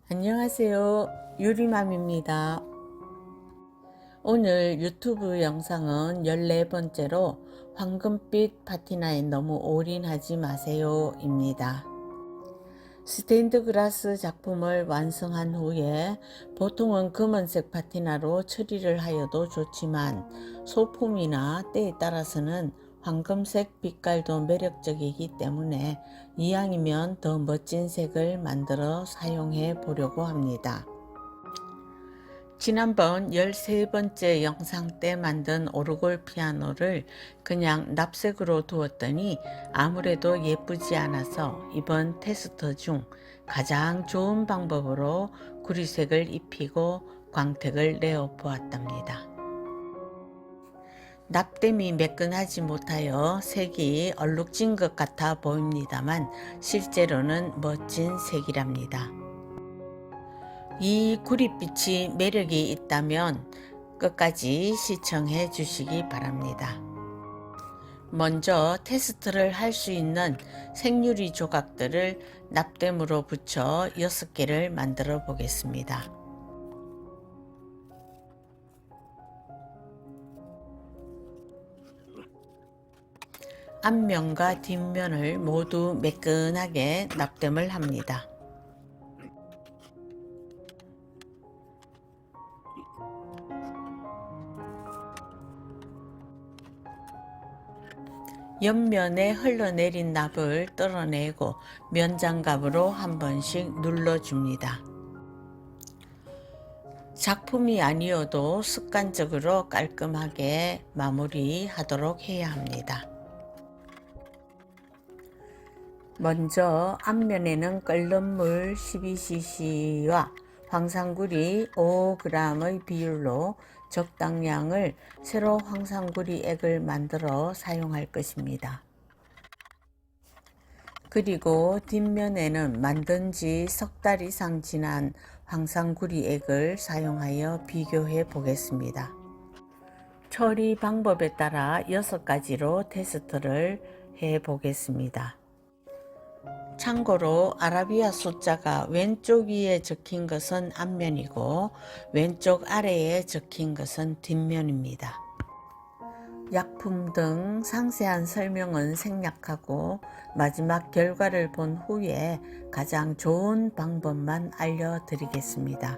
안녕하세요. 유리맘입니다. 오늘 유튜브 영상은 14번째로 황금빛 파티나에 너무 올인하지 마세요 입니다. 스테인드 글라스 작품을 완성한 후에 보통은 검은색 파티나로 처리를 하여도 좋지만 소품이나 때에 따라서는 황금색 빛깔도 매력적이기 때문에 이왕이면 더 멋진 색을 만들어 사용해 보려고 합니다. 지난번 13번째 영상 때 만든 오르골 피아노를 그냥 납색으로 두었더니 아무래도 예쁘지 않아서 이번 테스트 중 가장 좋은 방법으로 구리색을 입히고 광택을 내어 보았답니다. 납땜이 매끈하지 못하여 색이 얼룩진 것 같아 보입니다만 실제로는 멋진 색이랍니다. 이 구릿빛이 매력이 있다면 끝까지 시청해 주시기 바랍니다. 먼저 테스트를 할 수 있는 생유리 조각들을 납땜으로 붙여 6개를 만들어 보겠습니다. 앞면과 뒷면을 모두 매끈하게 납땜을 합니다. 옆면에 흘러내린 납을 떨어내고 면장갑으로 한 번씩 눌러줍니다. 작품이 아니어도 습관적으로 깔끔하게 마무리하도록 해야 합니다. 먼저 앞면에는 끓는 물 12cc와 황산구리 5g의 비율로 적당량을 세로 황산구리 액을 만들어 사용할 것입니다. 그리고 뒷면에는 만든 지 석 달 이상 지난 황산구리 액을 사용하여 비교해 보겠습니다. 처리 방법에 따라 6가지로 테스트를 해 보겠습니다. 참고로 아라비아 숫자가 왼쪽 위에 적힌 것은 앞면이고 왼쪽 아래에 적힌 것은 뒷면입니다. 약품 등 상세한 설명은 생략하고 마지막 결과를 본 후에 가장 좋은 방법만 알려드리겠습니다.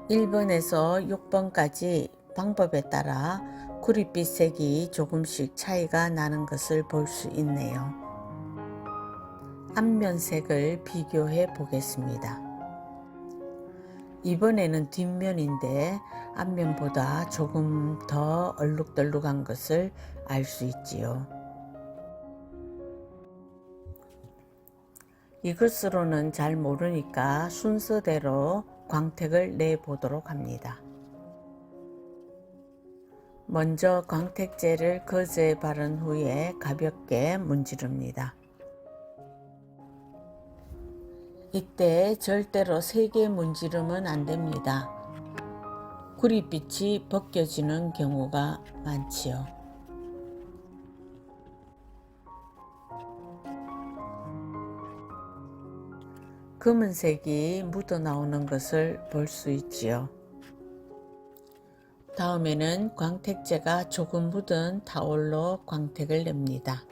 (1번에서) (6번까지) 방법에 따라 구릿빛 색이 조금씩 차이가 나는 것을 볼 수 있네요. 앞면색을 비교해 보겠습니다. 이번에는 뒷면인데 앞면보다 조금 더 얼룩덜룩한 것을 알 수 있지요. 이것으로는 잘 모르니까 순서대로 광택을 내보도록 합니다. 먼저 광택제를 거즈에 바른 후에 가볍게 문지릅니다. 이때 절대로 세게 문지르면 안 됩니다. 구릿빛이 벗겨지는 경우가 많지요. 검은색이 묻어 나오는 것을 볼 수 있지요. 다음에는 광택제가 조금 묻은 타올로 광택을 냅니다.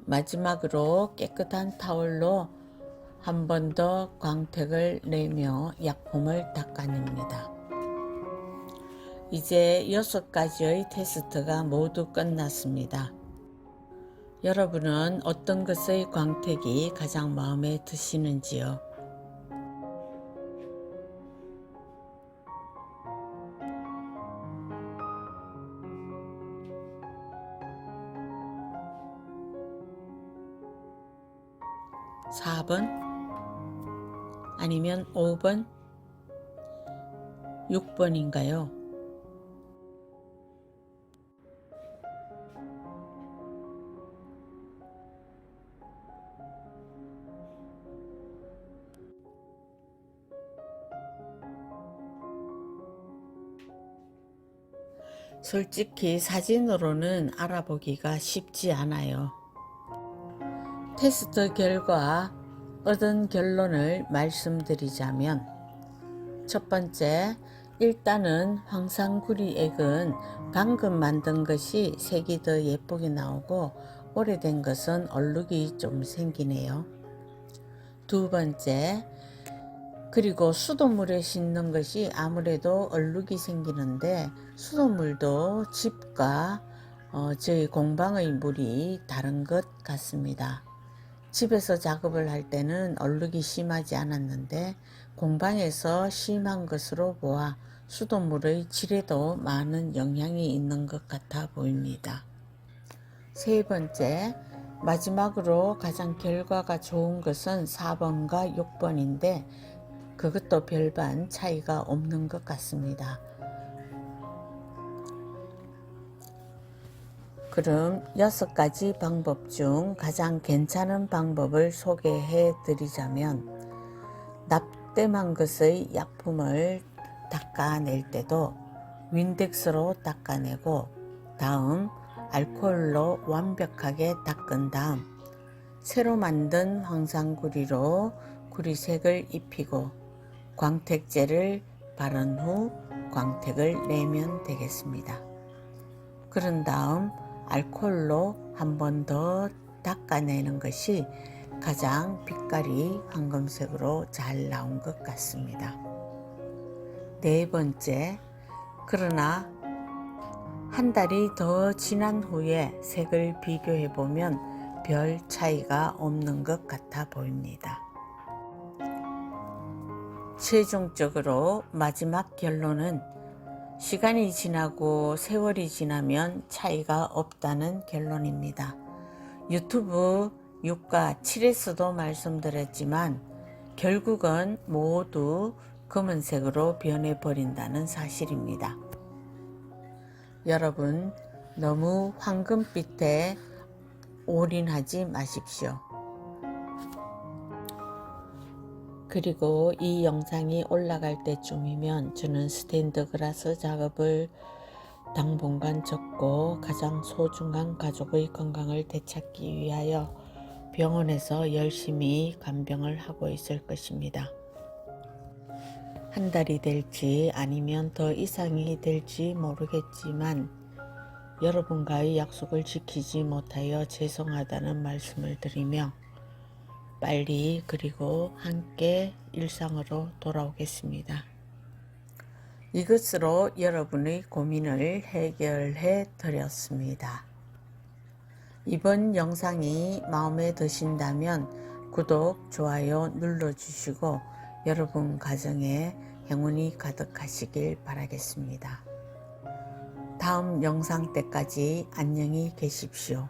마지막으로 깨끗한 타올로 한 번 더 광택을 내며 약품을 닦아냅니다. 이제 6가지의 테스트가 모두 끝났습니다. 여러분은 어떤 것의 광택이 가장 마음에 드시는지요? (4번) 아니면 (5번) (6번인가요) 솔직히 사진으로는 알아보기가 쉽지 않아요. 테스트 결과 얻은 결론을 말씀드리자면, 첫 번째, 일단은 황산구리액은 방금 만든 것이 색이 더 예쁘게 나오고 오래된 것은 얼룩이 좀 생기네요. 두 번째, 그리고 수돗물에 씻는 것이 아무래도 얼룩이 생기는데 수돗물도 집과 저희 공방의 물이 다른 것 같습니다. 집에서 작업을 할 때는 얼룩이 심하지 않았는데 공방에서 심한 것으로 보아 수돗물의 질에도 많은 영향이 있는 것 같아 보입니다. 세 번째, 마지막으로 가장 결과가 좋은 것은 4번과 6번인데 그것도 별반 차이가 없는 것 같습니다. 그럼 6가지 방법 중 가장 괜찮은 방법을 소개해 드리자면, 납땜한 것의 약품을 닦아낼 때도 윈덱스로 닦아내고 다음 알코올로 완벽하게 닦은 다음 새로 만든 황산구리로 구리색을 입히고 광택제를 바른 후 광택을 내면 되겠습니다. 그런 다음 알코올로 한 번 더 닦아내는 것이 가장 빛깔이 황금색으로 잘 나온 것 같습니다. 네 번째, 그러나 한 달이 더 지난 후에 색을 비교해 보면 별 차이가 없는 것 같아 보입니다. 최종적으로 마지막 결론은 시간이 지나고 세월이 지나면 차이가 없다는 결론입니다. 유튜브 6과 7에서도 말씀드렸지만 결국은 모두 검은색으로 변해버린다는 사실입니다. 여러분, 너무 황금빛에 올인하지 마십시오. 그리고 이 영상이 올라갈 때쯤이면 저는 스테인드 글라스 작업을 당분간 접고 가장 소중한 가족의 건강을 되찾기 위하여 병원에서 열심히 간병을 하고 있을 것입니다. 한 달이 될지 아니면 더 이상이 될지 모르겠지만 여러분과의 약속을 지키지 못하여 죄송하다는 말씀을 드리며 빨리 그리고 함께 일상으로 돌아오겠습니다. 이것으로 여러분의 고민을 해결해 드렸습니다. 이번 영상이 마음에 드신다면 구독, 좋아요 눌러주시고 여러분 가정에 행운이 가득하시길 바라겠습니다. 다음 영상 때까지 안녕히 계십시오.